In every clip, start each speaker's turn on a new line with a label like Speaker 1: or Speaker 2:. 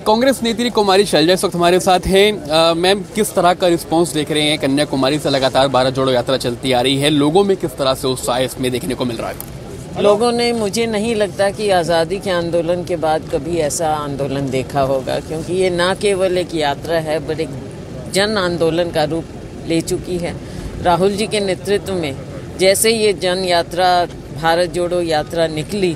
Speaker 1: कांग्रेस नेत्री कुमारी शैलजा इस वक्त हमारे साथ हैं। मैम, किस तरह का रिस्पांस देख रहे हैं? कन्याकुमारी से लगातार भारत जोड़ो यात्रा चलती आ रही है, लोगों में किस तरह से उत्साह इसमें देखने को मिल रहा है?
Speaker 2: लोगों ने, मुझे नहीं लगता कि आज़ादी के आंदोलन के बाद कभी ऐसा आंदोलन देखा होगा, क्योंकि ये ना केवल एक यात्रा है बल्कि एक जन आंदोलन का रूप ले चुकी है। राहुल जी के नेतृत्व में जैसे ये जन यात्रा, भारत जोड़ो यात्रा निकली,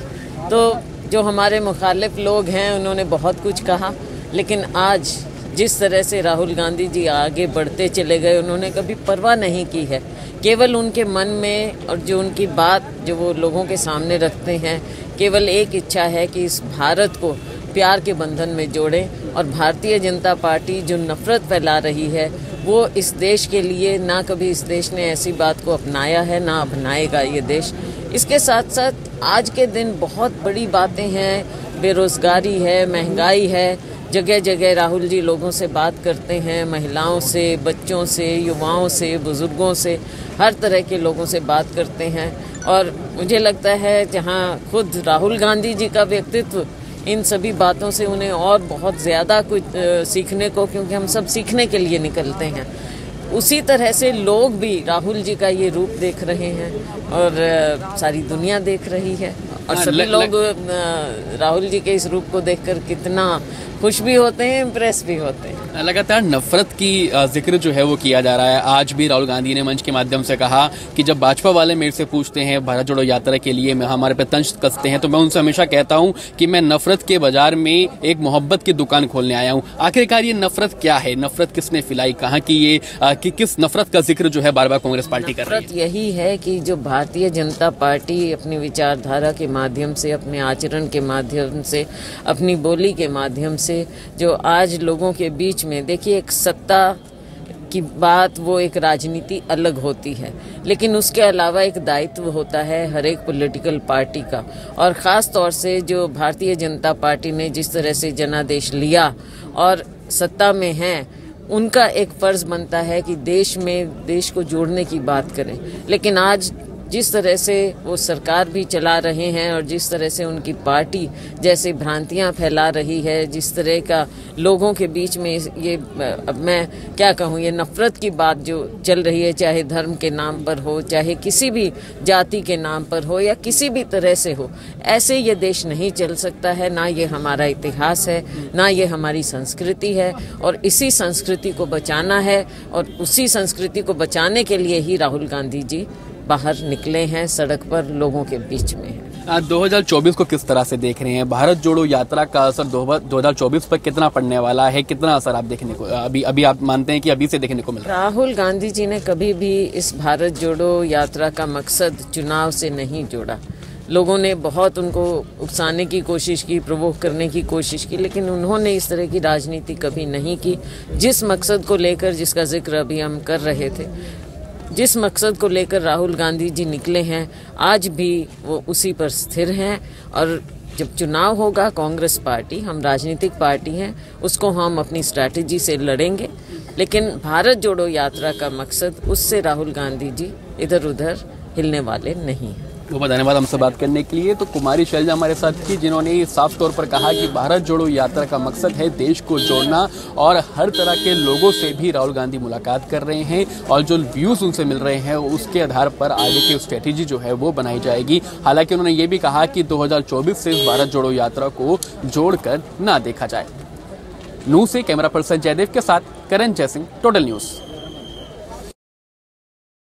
Speaker 2: तो जो हमारे मुखालिफ लोग हैं उन्होंने बहुत कुछ कहा, लेकिन आज जिस तरह से राहुल गांधी जी आगे बढ़ते चले गए, उन्होंने कभी परवाह नहीं की है। केवल उनके मन में और जो उनकी बात जो वो लोगों के सामने रखते हैं, केवल एक इच्छा है कि इस भारत को प्यार के बंधन में जोड़ें। और भारतीय जनता पार्टी जो नफरत फैला रही है, वो इस देश के लिए ना कभी इस देश ने ऐसी बात को अपनाया है, ना अपनाएगा ये देश। इसके साथ साथ आज के दिन बहुत बड़ी बातें हैं, बेरोजगारी है, महंगाई है, जगह जगह राहुल जी लोगों से बात करते हैं, महिलाओं से, बच्चों से, युवाओं से, बुजुर्गों से, हर तरह के लोगों से बात करते हैं। और मुझे लगता है जहां खुद राहुल गांधी जी का व्यक्तित्व इन सभी बातों से उन्हें और बहुत ज़्यादा कुछ सीखने को, क्योंकि हम सब सीखने के लिए निकलते हैं, उसी तरह से लोग भी राहुल जी का ये रूप देख रहे हैं और सारी दुनिया देख रही है। और सभी लोग राहुल जी के इस रूप को देखकर कितना खुश भी होते हैं, इम्प्रेस भी होते हैं।
Speaker 1: लगातार नफरत की जिक्र जो है वो किया जा रहा है। आज भी राहुल गांधी ने मंच के माध्यम से कहा कि जब भाजपा वाले मेरे से पूछते हैं भारत जोड़ो यात्रा के लिए हमारे पे तंज कसते हैं, तो मैं उनसे हमेशा कहता हूं कि मैं नफरत के बाजार में एक मोहब्बत की दुकान खोलने आया हूं। आखिरकार ये नफरत क्या है? नफरत किसने फैलाई? कहाँ की ये कि किस नफरत का जिक्र जो है बार बार कांग्रेस पार्टी कर रही है?
Speaker 2: नफरत यही है कि जो भारतीय जनता पार्टी अपनी विचारधारा के माध्यम से, अपने आचरण के माध्यम से, अपनी बोली के माध्यम से जो आज लोगों के बीच में, देखिए, एक सत्ता की बात वो एक राजनीति अलग होती है, लेकिन उसके अलावा एक दायित्व होता है हर एक पॉलिटिकल पार्टी का। और ख़ास तौर से जो भारतीय जनता पार्टी ने जिस तरह से जनादेश लिया और सत्ता में हैं, उनका एक फ़र्ज़ बनता है कि देश को जोड़ने की बात करें। लेकिन आज जिस तरह से वो सरकार भी चला रहे हैं और जिस तरह से उनकी पार्टी जैसे भ्रांतियां फैला रही है, जिस तरह का लोगों के बीच में ये, अब मैं क्या कहूँ, ये नफरत की बात जो चल रही है, चाहे धर्म के नाम पर हो, चाहे किसी भी जाति के नाम पर हो, या किसी भी तरह से हो, ऐसे ये देश नहीं चल सकता है। ना ये हमारा इतिहास है, ना ये हमारी संस्कृति है, और इसी संस्कृति को बचाना है। और उसी संस्कृति को बचाने के लिए ही राहुल गांधी जी बाहर निकले हैं, सड़क पर लोगों के बीच में है।
Speaker 1: 2024 को किस तरह से देख रहे हैं? भारत जोड़ो यात्रा का असर 2024 पर कितना पड़ने वाला है? कितना असर आप देखने को अभी आप मानते हैं कि अभी से देखने को मिल रहा है?
Speaker 2: राहुल गांधी जी ने कभी भी इस भारत जोड़ो यात्रा का मकसद चुनाव से नहीं जोड़ा। लोगों ने बहुत उनको उकसाने की कोशिश की, प्रोवोक करने की कोशिश की, लेकिन उन्होंने इस तरह की राजनीति कभी नहीं की। जिस मकसद को लेकर, जिसका जिक्र अभी हम कर रहे थे, जिस मकसद को लेकर राहुल गांधी जी निकले हैं, आज भी वो उसी पर स्थिर हैं। और जब चुनाव होगा, कांग्रेस पार्टी, हम राजनीतिक पार्टी हैं, उसको हम अपनी स्ट्रैटेजी से लड़ेंगे, लेकिन भारत जोड़ो यात्रा का मकसद, उससे राहुल गांधी जी इधर उधर हिलने वाले नहीं हैं।
Speaker 1: बहुत धन्यवाद हमसे बात करने के लिए। तो कुमारी शैलजा हमारे साथ थी, जिन्होंने साफ तौर पर कहा कि भारत जोड़ो यात्रा का मकसद है देश को जोड़ना, और हर तरह के लोगों से भी राहुल गांधी मुलाकात कर रहे हैं, और जो व्यूज़ उनसे मिल रहे हैं उसके आधार पर आगे की स्ट्रेटेजी जो है वो बनाई जाएगी। हालांकि उन्होंने ये भी कहा कि 2024 से इस भारत जोड़ो यात्रा को जोड़कर ना देखा जाए। नू से कैमरा पर्सन जयदेव के साथ करण जयसिंह, टोटल न्यूज़।